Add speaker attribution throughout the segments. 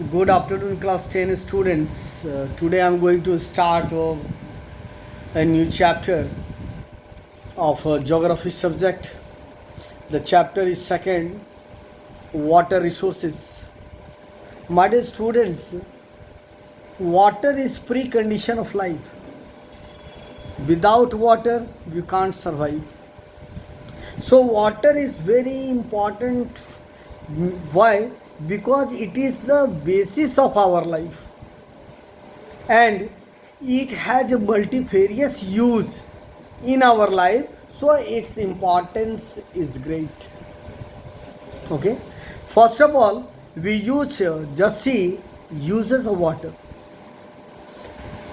Speaker 1: Good afternoon, class 10 students. Today I'm going to start a new chapter of geography subject. The chapter is second, water resources. My dear students, water is precondition of life. Without water, we can't survive. So water is very important. Why? Because it is the basis of our life, and it has a multifarious use in our life, so its importance is great. Okay, first of all, we use just see uses of water.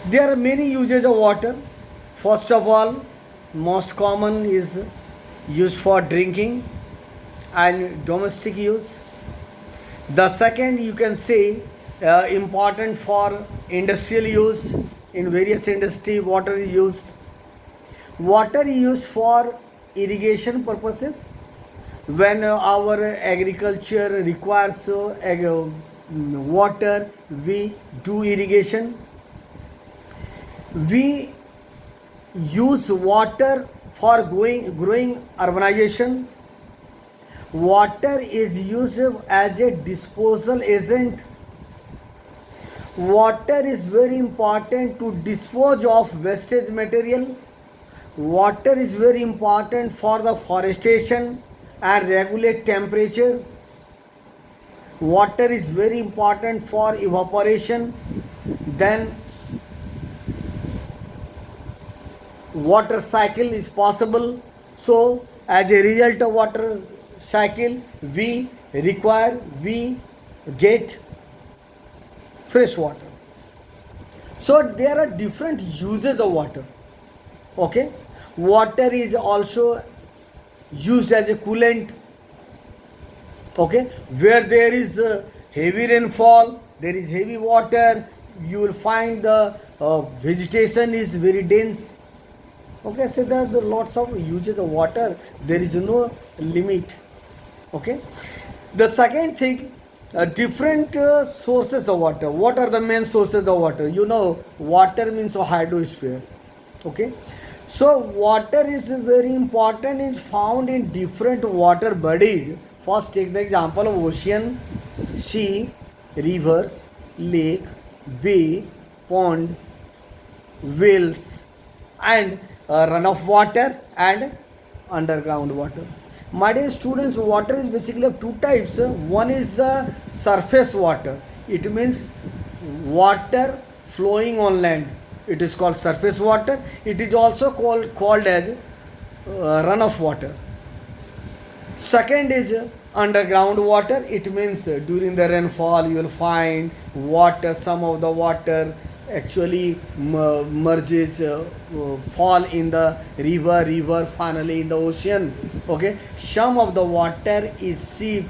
Speaker 1: There are many uses of water. First of all, most common is used for drinking and domestic use. The second, you can say, important for industrial use. In various industry, water is used. Water is used for irrigation purposes. When our agriculture requires water, we do irrigation. We use water for growing urbanization. Water is used as a disposal agent. Water is very important to dispose of wastage material. Water is very important for the forestation and regulate temperature. Water is very important for evaporation. Then water cycle is possible. So as a result of water cycle, we get fresh water. So there are different uses of water. Okay, water is also used as a coolant. Okay, where there is heavy rainfall, there is heavy water, you will find the vegetation is very dense. Okay, so there are lots of uses of water, there is no limit. Okay, the second thing, different sources of water. What are the main sources of water? Water means a hydrosphere. Okay, so water is very important, is found in different water bodies. First, take the example of ocean, sea, rivers, lake, bay, pond, wells, and runoff water and underground water. My dear students, water is basically of two types. One is the surface water. It means water flowing on land. It is called surface water. It is also called as runoff water. Second is underground water. It means during the rainfall you will find water. Some of the water actually merges, fall in the river, finally in the ocean. Okay, some of the water is the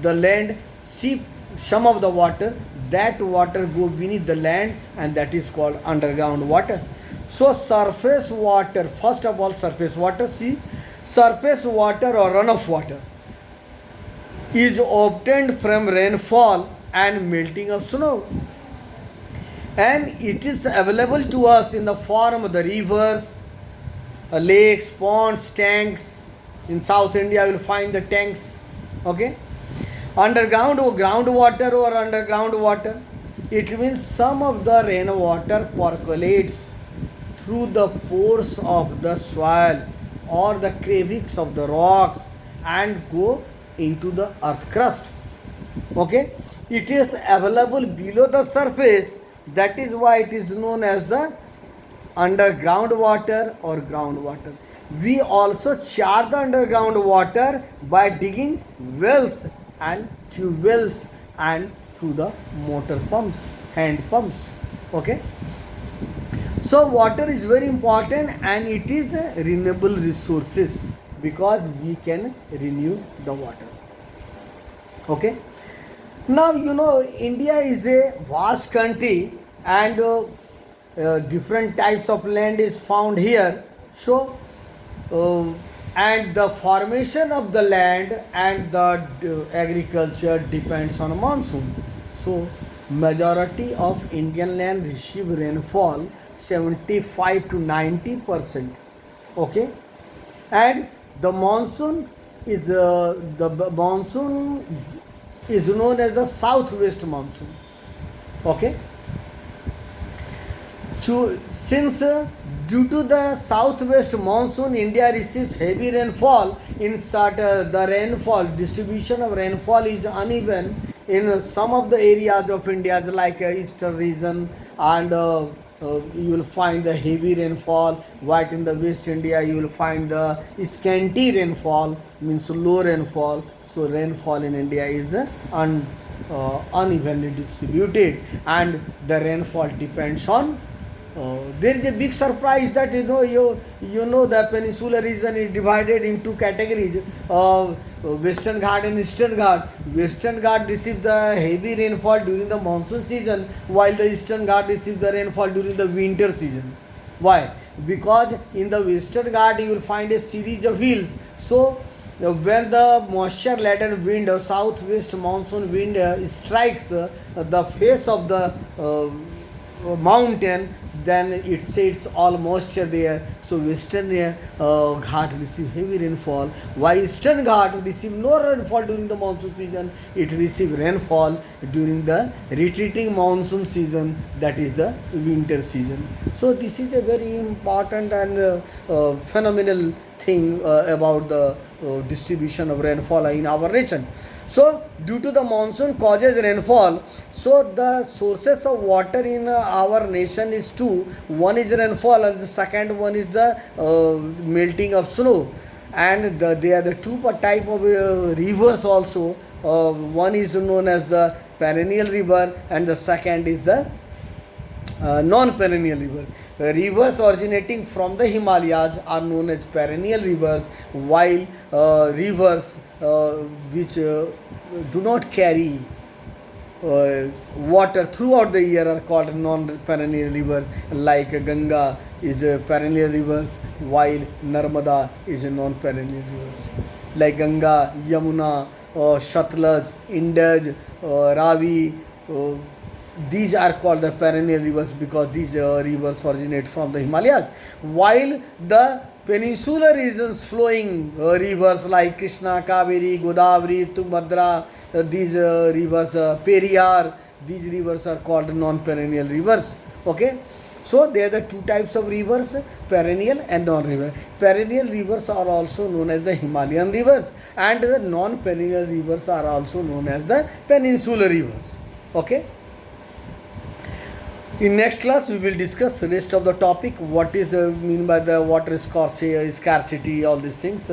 Speaker 1: land seep. Some of the water, that water go beneath the land, and that is called underground water. So surface water, first of all, surface water. See, surface water or runoff water is obtained from rainfall and melting of snow, and it is available to us in the form of the rivers, lakes, ponds, tanks. In South India you will find the tanks. Okay, underground or groundwater or underground water, it means some of the rainwater percolates through the pores of the soil or the crevices of the rocks and go into the earth crust. Okay, it is available below the surface, that is why it is known as the underground water or groundwater. We also charge the underground water by digging wells and tube wells and through the motor pumps, hand pumps. Okay, so water is very important, and it is a renewable resources because we can renew the water. Okay, now India is a vast country, and different types of land is found here. So and the formation of the land and the agriculture depends on monsoon. So majority of Indian land receive rainfall 75 to 90%. Okay, and the monsoon is known as the southwest monsoon. Okay, since due to the southwest monsoon, India receives heavy rainfall. In such the rainfall distribution of rainfall is uneven in some of the areas of India, like eastern region, and you will find the heavy rainfall. While in the West India, you will find the scanty rainfall, means low rainfall. So rainfall in India is unevenly distributed, and the rainfall depends on there is a big surprise that you know the peninsular region is divided into categories, Western Ghat and Eastern Ghat. Western Ghat receive the heavy rainfall during the monsoon season, while the Eastern Ghat receive the rainfall during the winter season. Why? Because in the Western Ghat you will find a series of hills. So when the moisture laden wind or southwest monsoon wind strikes the face of the mountain, then it sets all moisture there. So western Ghat receive heavy rainfall, while eastern Ghat receive no rainfall during the monsoon season. It receive rainfall during the retreating monsoon season, that is the winter season. So this is a very important and phenomenal thing about the distribution of rainfall in our nation. So due to the monsoon causes rainfall, so the sources of water in our nation is two. One is rainfall and the second one is the melting of snow. And they are the two type of rivers also. One is known as the perennial river and the second is the non-perennial rivers. Rivers originating from the Himalayas are known as perennial rivers, while rivers which do not carry water throughout the year are called non-perennial rivers. Like Ganga is a perennial rivers, while Narmada is a non-perennial rivers. Like Ganga, Yamuna, Shatluj, Indus, Ravi. These are called the perennial rivers because these rivers originate from the Himalayas, while the peninsular regions flowing rivers like Krishna, Kaveri, Godavari, Tungabhadra, these rivers, Periyar, these rivers are called non-perennial rivers. Okay, so there are the two types of rivers, perennial and non-river. Perennial rivers are also known as the Himalayan rivers, and the non-perennial rivers are also known as the peninsular rivers. Okay. In next class, we will discuss the rest of the topic. What is mean by the water scarcity, all these things.